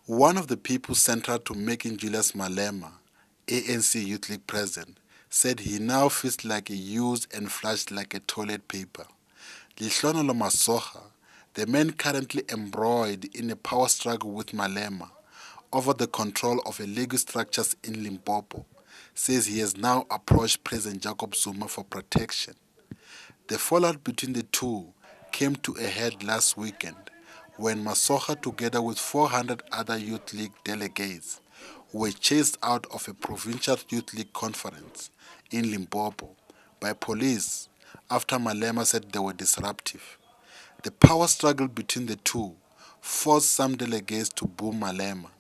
One of the people central to making Julius Malema, ANC Youth League President, said he now feels like a used and flushed like a toilet paper. Lehlogonolo Masoga, the man currently embroiled in a power struggle with Malema over the control of illegal structures in Limpopo, says he has now approached President Jacob Zuma for protection. The fallout between the two came to a head last weekend when Masoga, together with 400 other Youth League delegates, were chased out of a provincial Youth League conference in Limpopo by police after Malema said they were disruptive. The power struggle between the two forced some delegates to boo Malema.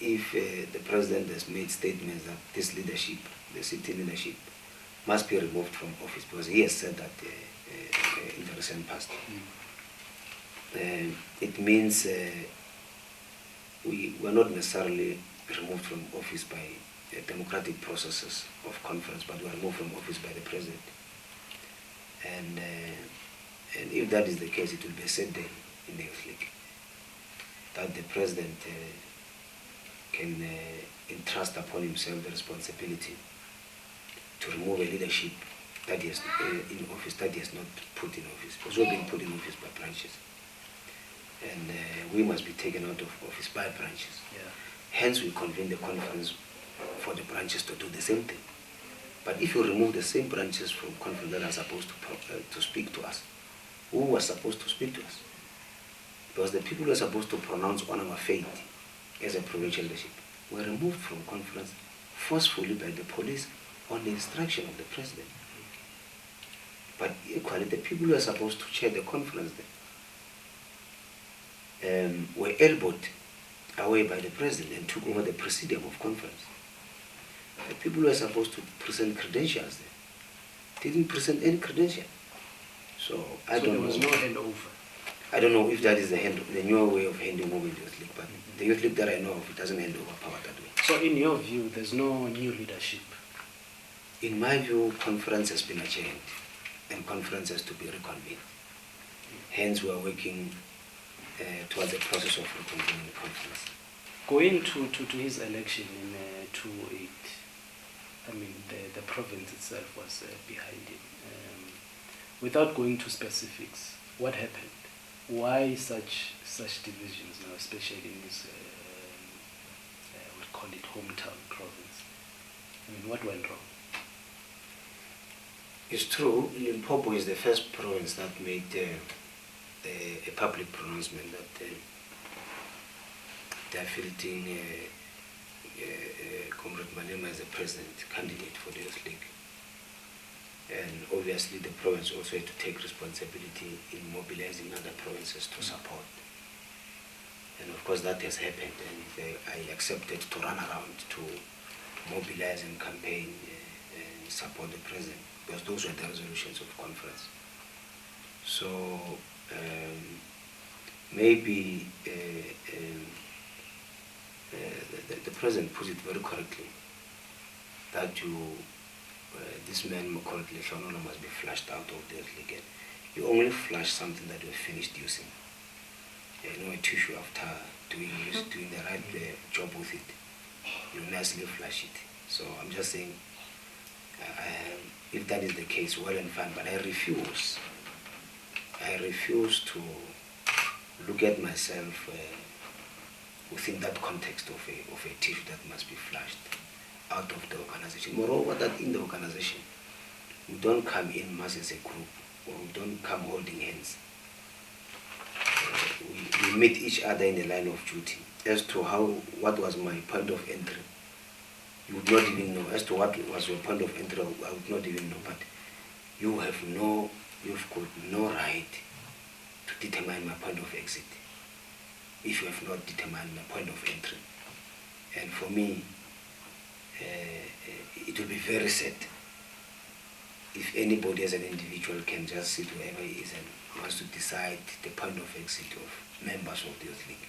If the president has made statements that this leadership, the city leadership, must be removed from office, because he has said that in the recent past, it means we were not necessarily removed from office by democratic processes of conference, but we are removed from office by the president. And if that is the case, it will be a sad day in the Youth League that the president can entrust upon himself the responsibility to remove a leadership that he has in office that he has not put in office, because we've been put in office by branches, and we must be taken out of office by branches. Yeah. Hence, we convene the conference for the branches to do the same thing. But if you remove the same branches from conference that are supposed to speak to us, who was supposed to speak to us? Because the people who are supposed to pronounce on our fate as a provincial leadership were removed from conference forcefully by the police on the instruction of the president. But equally, the people who are supposed to chair the conference were elbowed away by the president and took over the presidium of conference. The people who are supposed to present credentials didn't present any credential. So I don't know. There was no handover. I don't know if that is the new way of handing over the Youth League, but the Youth League that I know of, it doesn't hand over power that way. So in your view, there's no new leadership? In my view, conference has been adjourned and conference has to be reconvened. Hence, we are working towards the process of reconvening the conference. Going to his election in 2008, I mean, the province itself was behind him. Without going to specifics, what happened? Why such divisions now, especially in this, we call it hometown province? I mean, what went wrong? It's true, Limpopo is the first province that made a public pronouncement that they are fielding Comrade Malema as a president candidate for the Youth League. And obviously the province also had to take responsibility in mobilizing other provinces to support. And of course that has happened, and I accepted to run around to mobilize and campaign and support the president, because those were the resolutions of conference. So maybe the president put it very correctly, that this man called Lehlogonolo must be flushed out of the Youth League. You only flush something that you finished using. You know, a tissue after doing the right job with it, you nicely flush it. So I'm just saying, if that is the case, well and fine, but I refuse to look at myself within that context of a tissue that must be flushed out of the organization. Moreover, that in the organization, we don't come in mass as a group, or we don't come holding hands. We meet each other in the line of duty. As to what was my point of entry, you would not even know. As to what was your point of entry, I would not even know. But you have no you've got no right to determine my point of exit if you have not determined my point of entry. And for me, it will be very sad if anybody as an individual can just sit wherever he is and wants to decide the point of exit of members of the Youth League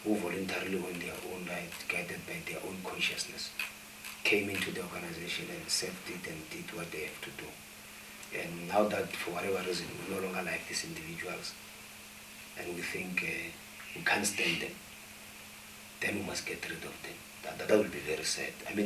who voluntarily on their own right, guided by their own consciousness, came into the organization and accepted it and did what they have to do. And now that for whatever reason we no longer like these individuals and we think we can't stand them, then we must get rid of them. That will be very sad. I mean,